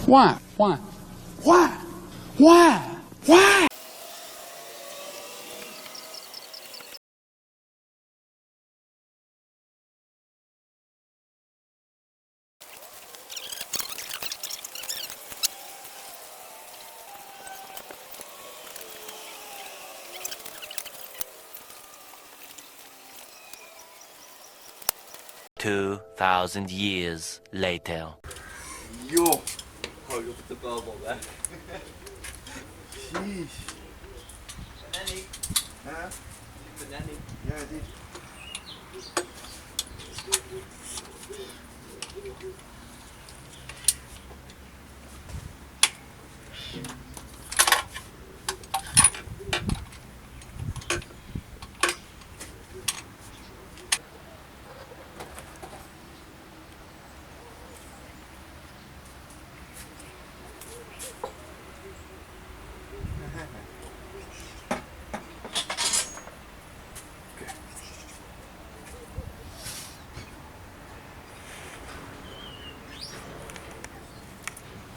Why? Why? Why? Why? Why? $2,000 years later. Yo! Hou je op de kabel weg. Jeez. Banani. Huh? Banani. Ja, dit.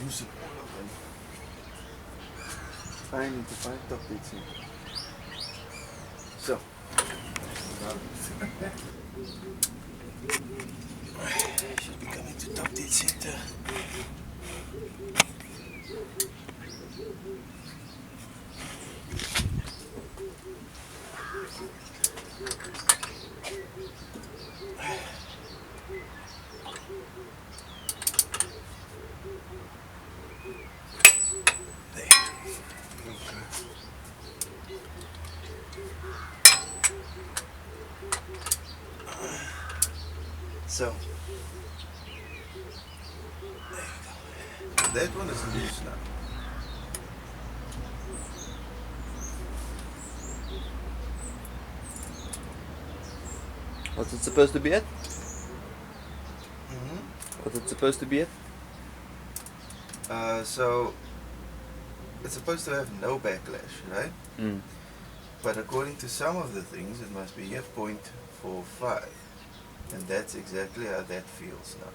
Who's it? I need to find top iets in. Zo. Should be coming to top dit center. So, there you go. That one is loose now. What's it supposed to be at? Mm-hmm. What's it supposed to be at? So, it's supposed to have no backlash, right? Mm. But according to some of the things, it must be a 0.45. And that's exactly how that feels now.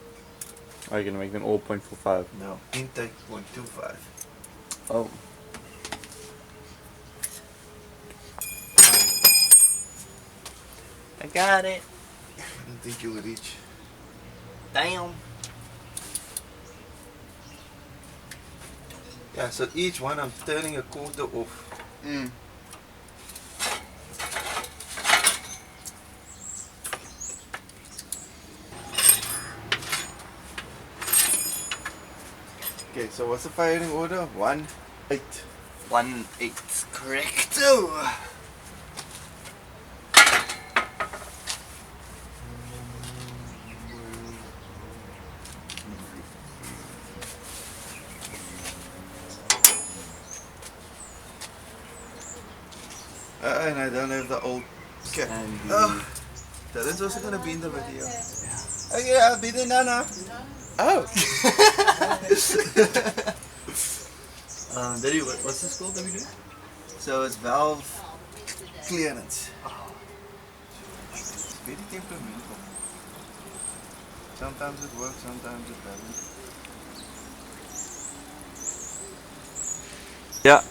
Are you gonna make them all 0.45? No, intake 0.25. Oh. I got it. I don't think you'll reach. Damn. Yeah, so each one I'm turning a quarter off. Mm. Okay, so what's the firing order? 1-8. 1-8. Correct. And I don't have the old. Okay. Oh, that is also gonna be in the video. Yeah. Okay, I'll be there, Nana. Oh! Daddy, what's this called that we do? So it's valve clearance. It's very temperamental. Sometimes it works, sometimes it doesn't. Ja,